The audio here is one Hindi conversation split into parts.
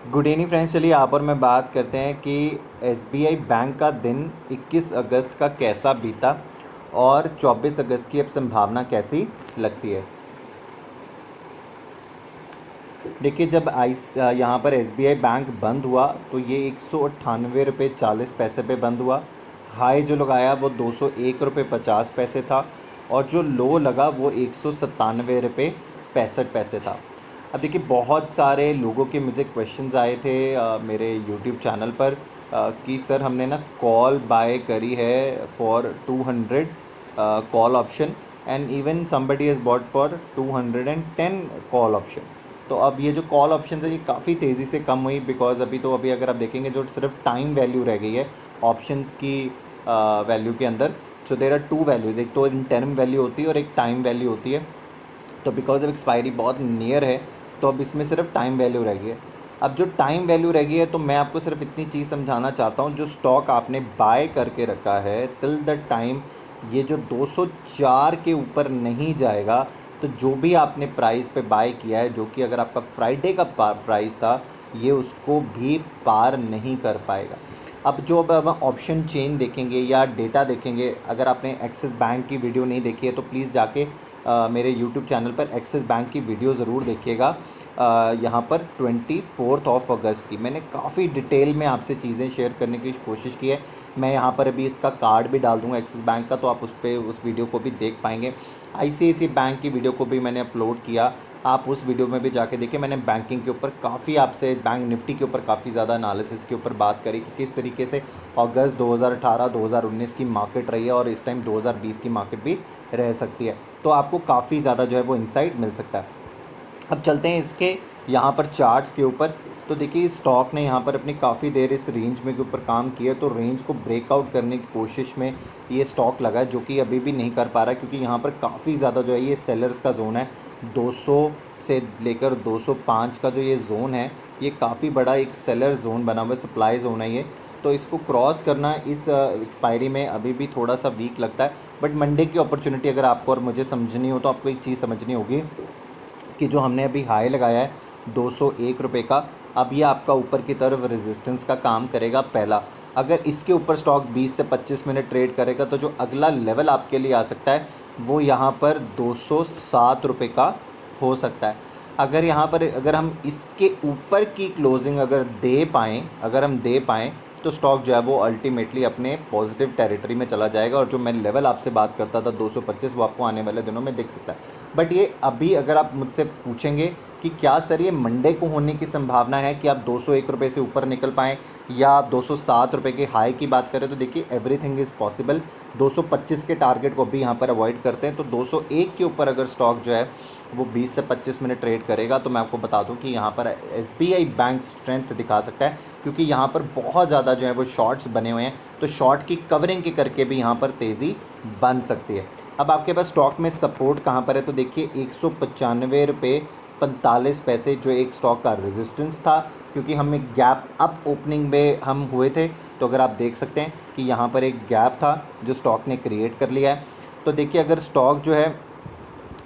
Good evening friends. चलिए यहाँ पर मैं बात करते हैं कि एसबीआई बैंक का दिन 21 अगस्त का कैसा बीता और 24 अगस्त की अब संभावना कैसी लगती है। देखिए, जब यहाँ पर एसबीआई बैंक बंद हुआ तो ये 198 रुपये 40 पैसे पे बंद हुआ। हाई जो लगाया वो 201 रुपये 50 पैसे था और जो लो लगा वो 197 रुपये 65 पैसे था। अब देखिए, बहुत सारे लोगों के मुझे क्वेश्चंस आए थे मेरे यूट्यूब चैनल पर कि सर हमने ना कॉल बाय करी है for 200 call option and even somebody has bot for 210 call option. तो अब ये जो कॉल ऑप्शन है ये काफ़ी तेज़ी से कम हुई बिकॉज अभी अगर आप देखेंगे जो सिर्फ टाइम वैल्यू रह गई है ऑप्शंस की वैल्यू के अंदर। सो देर आर टू वैल्यूज़, एक तो इंटरम वैल्यू होती है और एक टाइम वैल्यू होती है। तो बिकॉज अब एक्सपायरी बहुत नियर है तो अब इसमें सिर्फ टाइम वैल्यू रह गई है। अब जो टाइम वैल्यू रह गई है तो मैं आपको सिर्फ इतनी चीज़ समझाना चाहता हूँ, जो स्टॉक आपने बाय करके रखा है टिल द टाइम ये जो 204 के ऊपर नहीं जाएगा तो जो भी आपने प्राइस पे बाय किया है, जो कि अगर आपका फ्राइडे का प्राइस था, ये उसको भी पार नहीं कर पाएगा। अब हम ऑप्शन चेन देखेंगे या डेटा देखेंगे, अगर आपने एक्सिस बैंक की वीडियो नहीं देखी है तो प्लीज़ जाके मेरे यूट्यूब चैनल पर एक्सिस बैंक की वीडियो ज़रूर देखिएगा। यहाँ पर 24 अगस्त की मैंने काफ़ी डिटेल में आपसे चीज़ें शेयर करने की कोशिश की है। मैं यहाँ पर अभी इसका कार्ड भी डाल दूँगा एक्सिस बैंक का, तो आप उस वीडियो को भी देख पाएंगे। आईसीआईसीआई बैंक की वीडियो को भी मैंने अपलोड किया, आप उस वीडियो में भी जाके देखिए। मैंने बैंकिंग के ऊपर काफ़ी आपसे, बैंक निफ्टी के ऊपर काफ़ी ज़्यादा एनालिसिस के ऊपर बात करी कि किस तरीके से अगस्त 2018-2019 की मार्केट रही है और इस टाइम 2020 की मार्केट भी रह सकती है। तो आपको काफ़ी ज़्यादा जो है वो इंसाइट मिल सकता है। अब चलते हैं इसके यहाँ पर चार्ट्स के ऊपर। तो देखिए, स्टॉक ने यहाँ पर अपनी काफ़ी देर इस रेंज में के ऊपर काम किया, तो रेंज को ब्रेकआउट करने की कोशिश में ये स्टॉक लगा है, जो कि अभी भी नहीं कर पा रहा, क्योंकि यहाँ पर काफ़ी ज़्यादा जो है ये सेलर्स का जोन है। 200 से लेकर 205 का जो ये जोन है, ये काफ़ी बड़ा एक सेलर जोन बना हुआ है, सप्लाई जोन है ये। तो इसको क्रॉस करना इस एक्सपायरी में अभी भी थोड़ा सा वीक लगता है। बट मंडे की अपॉर्चुनिटी अगर आपको और मुझे समझनी हो तो आपको एक चीज़ समझनी होगी कि जो हमने अभी हाई लगाया है 201 रुपये का, अब ये आपका ऊपर की तरफ रेजिस्टेंस का काम करेगा पहला। अगर इसके ऊपर स्टॉक 20 से 25 मिनट ट्रेड करेगा तो जो अगला लेवल आपके लिए आ सकता है वो यहाँ पर 207 रुपये का हो सकता है। अगर हम इसके ऊपर की क्लोजिंग अगर हम दे पाएँ तो स्टॉक जो है वो अल्टीमेटली अपने पॉजिटिव टेरिटरी में चला जाएगा, और जो मैं लेवल आपसे बात करता था 225, वो आपको आने वाले दिनों में दिख सकता है। बट ये अभी अगर आप मुझसे पूछेंगे कि क्या सर ये मंडे को होने की संभावना है कि आप 201 रुपये से ऊपर निकल पाएँ या आप 207 रुपये के हाई की बात करें, तो देखिए एवरीथिंग इज़ पॉसिबल। 225 के टारगेट को भी यहाँ पर अवॉइड करते हैं, तो 201 के ऊपर अगर स्टॉक जो है वो 20 से 25 मिनट ट्रेड करेगा तो मैं आपको बता दूं कि यहाँ पर एसबीआई बैंक स्ट्रेंथ दिखा सकता है, क्योंकि यहाँ पर बहुत ज़्यादा जो है वो शॉर्ट्स बने हुए हैं, तो शॉर्ट की कवरिंग के करके भी यहाँ पर तेज़ी बन सकती है। अब आपके पास स्टॉक में सपोर्ट कहाँ पर है, तो देखिए 195 रुपये 45 पैसे जो एक स्टॉक का रेजिस्टेंस था, क्योंकि हम एक गैप अप ओपनिंग में हम हुए थे। तो अगर आप देख सकते हैं कि यहाँ पर एक गैप था जो स्टॉक ने क्रिएट कर लिया है। तो देखिए, अगर स्टॉक जो है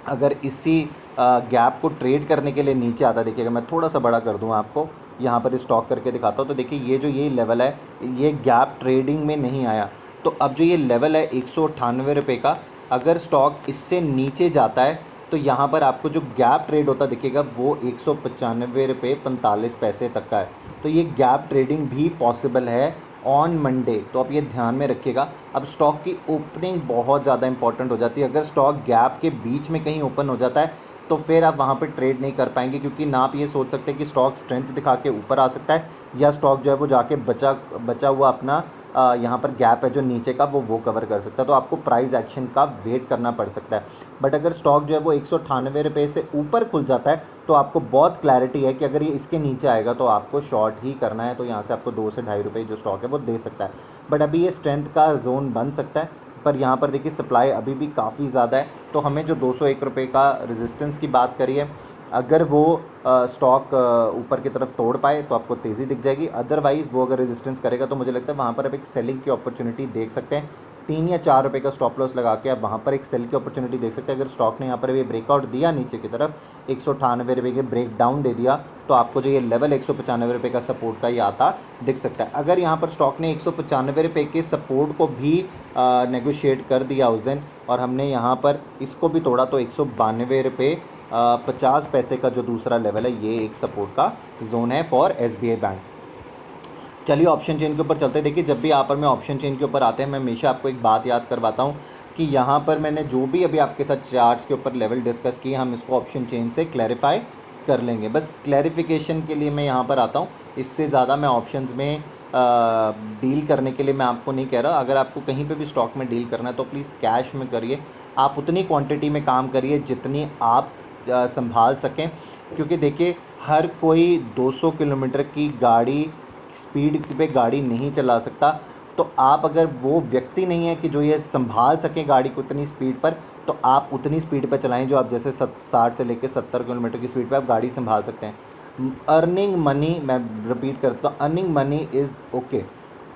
अगर इसी गैप को ट्रेड करने के लिए नीचे आता, देखिए अगर मैं थोड़ा सा बड़ा कर दूँ आपको, यहाँ पर स्टॉक करके दिखाता हूँ, तो देखिए ये लेवल है, ये गैप ट्रेडिंग में नहीं आया। तो अब जो ये लेवल है 198 रुपये का, अगर स्टॉक इससे नीचे जाता है तो यहाँ पर आपको जो गैप ट्रेड होता दिखेगा वो 195 रुपये 45 पैसे तक का है। तो ये गैप ट्रेडिंग भी पॉसिबल है ऑन मंडे, तो आप ये ध्यान में रखिएगा। अब स्टॉक की ओपनिंग बहुत ज़्यादा इंपॉर्टेंट हो जाती है। अगर स्टॉक गैप के बीच में कहीं ओपन हो जाता है तो फिर आप वहाँ पर ट्रेड नहीं कर पाएंगे, क्योंकि ना आप ये सोच सकते हैं कि स्टॉक स्ट्रेंथ दिखा के ऊपर आ सकता है या स्टॉक जो है वो जाके बचा हुआ अपना यहाँ पर गैप है जो नीचे का वो कवर कर सकता है। तो आपको प्राइस एक्शन का वेट करना पड़ सकता है। बट अगर स्टॉक जो है वो 198 रुपये से ऊपर खुल जाता है तो आपको बहुत क्लैरिटी है कि अगर ये इसके नीचे आएगा तो आपको शॉर्ट ही करना है। तो यहाँ से आपको 2 से ढाई रुपये जो स्टॉक है वो दे सकता है। बट अभी ये स्ट्रेंथ का जोन बन सकता है, पर यहाँ पर देखिए सप्लाई अभी भी काफ़ी ज़्यादा है। तो हमें जो 201 रुपये का रेजिस्टेंस की बात करी है, अगर वो स्टॉक ऊपर की तरफ तोड़ पाए तो आपको तेज़ी दिख जाएगी। अदरवाइज़ वो अगर रेजिस्टेंस करेगा तो मुझे लगता है वहाँ पर आप एक सेलिंग की अपॉर्चुनिटी देख सकते हैं। 3 या 4 रुपये का स्टॉप लॉस लगा के आप वहाँ पर एक सेल की अपॉर्चुनिटी देख सकते हैं। अगर स्टॉक ने यहाँ पर ये ब्रेकआउट दिया नीचे की तरफ 198 रुपये के ब्रेक डाउन दे दिया, तो आपको जो ये लेवल 195 रुपये का सपोर्ट का ये आता दिख सकता है। अगर यहाँ पर स्टॉक ने 195 रुपये के सपोर्ट को भी नेगोशिएट कर दिया उस दिन और हमने यहाँ पर इसको भी तोड़ा, तो 192 रुपये 50 पैसे का जो दूसरा लेवल है, ये एक सपोर्ट का जोन है फॉर SBI बैंक। चलिए ऑप्शन चेन के ऊपर चलते हैं। देखिए, जब भी यहाँ पर मैं ऑप्शन चेन के ऊपर आते हैं, मैं हमेशा आपको एक बात याद करवाता हूँ कि यहाँ पर मैंने जो भी अभी आपके साथ चार्ट्स के ऊपर लेवल डिस्कस किए, हम इसको ऑप्शन चेन से क्लैरिफाई कर लेंगे। बस क्लैरिफिकेशन के लिए मैं यहाँ पर आता हूँ, इससे ज़्यादा मैं ऑप्शंस में डील करने के लिए मैं आपको नहीं कह रहा। अगर आपको कहीं पे भी स्टॉक में डील करना है तो प्लीज़ कैश में करिए। आप उतनी क्वांटिटी में काम करिए जितनी आप संभाल सकें, क्योंकि देखिए हर कोई 200 किलोमीटर की गाड़ी स्पीड पे गाड़ी नहीं चला सकता। तो आप अगर वो व्यक्ति नहीं है कि जो ये संभाल सके गाड़ी को उतनी स्पीड पर, तो आप उतनी स्पीड पर चलाएं जो आप जैसे 60 से लेकर 70 किलोमीटर की स्पीड पे आप गाड़ी संभाल सकते हैं। अर्निंग मनी, मैं रिपीट करता हूँ, अर्निंग मनी इज़ ओके।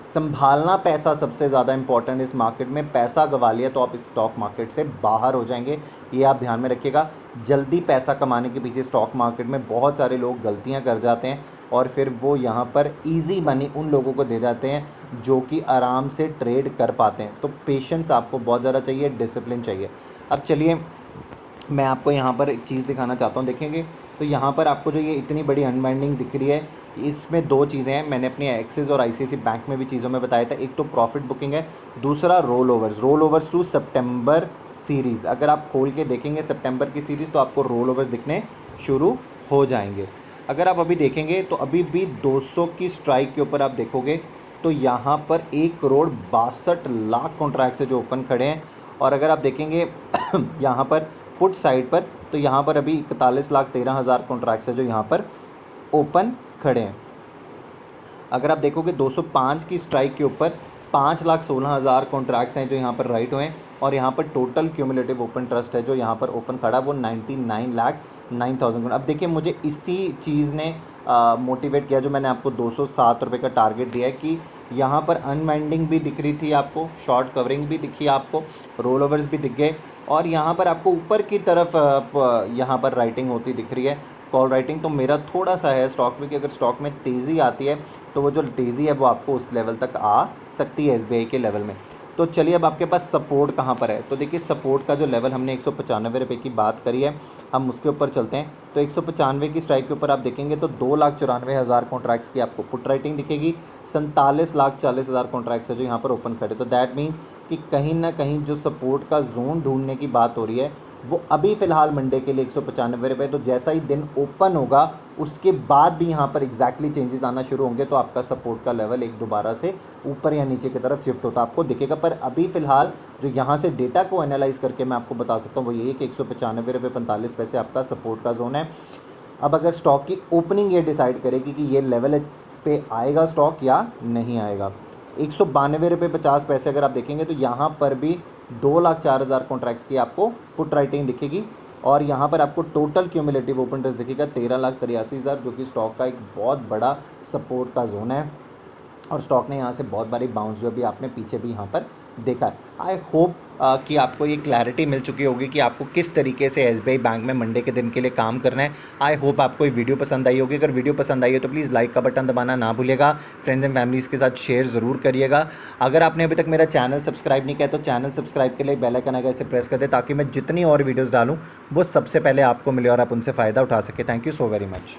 संभालना पैसा सबसे ज़्यादा इंपॉर्टेंट इस मार्केट में। पैसा गंवा लिया तो आप इस स्टॉक मार्केट से बाहर हो जाएंगे, ये आप ध्यान में रखिएगा। जल्दी पैसा कमाने के पीछे स्टॉक मार्केट में बहुत सारे लोग गलतियां कर जाते हैं और फिर वो यहाँ पर इजी मनी उन लोगों को दे जाते हैं जो कि आराम से ट्रेड कर पाते हैं। तो पेशेंस आपको बहुत ज़्यादा चाहिए, डिसिप्लिन चाहिए। अब चलिए मैं आपको यहाँ पर एक चीज़ दिखाना चाहता हूँ। देखेंगे तो यहाँ पर आपको जो ये इतनी बड़ी अनवाइंडिंग दिख रही है, इसमें दो चीज़ें हैं। मैंने अपनी एक्सिस और ICICI बैंक में भी चीज़ों में बताया था। एक तो प्रॉफिट बुकिंग है, दूसरा रोल ओवर्स टू सितंबर सीरीज़। अगर आप खोल के देखेंगे सितंबर की सीरीज़ तो आपको रोल ओवर्स दिखने शुरू हो जाएंगे। अगर आप अभी देखेंगे तो अभी भी 200 की स्ट्राइक के ऊपर आप देखोगे तो यहाँ पर 1,62,00,000 कॉन्ट्रैक्ट्स है जो ओपन खड़े हैं। और अगर आप देखेंगे यहाँ पर पुट साइड पर, तो यहाँ पर अभी 41,13,000 कॉन्ट्रैक्ट्स है जो यहाँ पर ओपन खड़े हैं। अगर आप देखोगे 205 की स्ट्राइक के ऊपर 5,16,000 कॉन्ट्रैक्ट्स हैं जो यहाँ पर राइट हुए हैं। और यहाँ पर टोटल क्यूमुलेटिव ओपन ट्रस्ट है जो यहाँ पर ओपन खड़ा है वो 99,09,000। अब देखिए, मुझे इसी चीज़ ने मोटिवेट किया जो मैंने आपको 207 रुपये का टारगेट दिया है कि यहाँ पर अनवाइंडिंग भी दिख रही थी आपको, शॉर्ट कवरिंग भी दिखी आपको, रोल ओवर्स भी दिख गए और यहाँ पर आपको ऊपर की तरफ यहाँ पर राइटिंग होती दिख रही है, कॉल राइटिंग। तो मेरा थोड़ा सा है स्टॉक में कि अगर स्टॉक में तेज़ी आती है तो वो जो तेज़ी है वो आपको उस लेवल तक आ सकती है SBI के लेवल में। तो चलिए अब आपके पास सपोर्ट कहाँ पर है। तो देखिए, सपोर्ट का जो लेवल हमने 195 रुपये की बात करी है, हम उसके ऊपर चलते हैं। तो 195 की स्ट्राइक के ऊपर आप देखेंगे तो 2,94,000 कॉन्ट्रैक्ट्स की आपको पुट राइटिंग दिखेगी। 47,40,000 कॉन्ट्रैक्ट्स है जो यहाँ पर ओपन खड़े। तो दैट मीन्स कि कहीं ना कहीं जो सपोर्ट का जोन ढूंढने की बात हो रही है वो अभी फ़िलहाल मंडे के लिए 195 रुपये। तो जैसा ही दिन ओपन होगा उसके बाद भी यहाँ पर एग्जैक्टली चेंजेस आना शुरू होंगे तो आपका सपोर्ट का लेवल एक दोबारा से ऊपर या नीचे की तरफ शिफ्ट होता आपको दिखेगा। पर अभी फ़िलहाल जो यहाँ से डेटा को एनालाइज करके मैं आपको बता सकता हूँ वो ये है कि 195 रुपये 45 पैसे आपका सपोर्ट का जोन है। अब अगर स्टॉक की ओपनिंग ये डिसाइड करेगी कि ये लेवल पे आएगा स्टॉक या नहीं आएगा। 192 रुपये 50 पैसे अगर आप देखेंगे तो यहाँ पर भी 2,04,000 कॉन्ट्रैक्ट्स की आपको पुट राइटिंग दिखेगी और यहाँ पर आपको टोटल क्यूमुलेटिव ओपन इंटरेस्ट दिखेगा 13,83,000 जो कि स्टॉक का एक बहुत बड़ा सपोर्ट का जोन है। और स्टॉक ने यहाँ से बहुत बारी बाउंस जो भी आपने पीछे भी यहाँ पर देखा है। आई होप कि आपको ये क्लैरिटी मिल चुकी होगी कि आपको किस तरीके से SBI बैंक में मंडे के दिन के लिए काम करना है। आई होप आपको ये वीडियो पसंद आई होगी। अगर वीडियो पसंद आई है तो प्लीज़ लाइक का बटन दबाना ना भूलिएगा। फ्रेंड्स एंड फैमिलीज़ के साथ शेयर ज़रूर करिएगा। अगर आपने अभी तक मेरा चैनल सब्सक्राइब नहीं किया तो चैनल सब्सक्राइब के लिए बेल आइकन आएगा, इसे प्रेस कर दे ताकि मैं जितनी और वीडियोज़ डालूँ वो सबसे पहले आपको मिले और आप उनसे फ़ायदा उठा सके। Thank you so very much.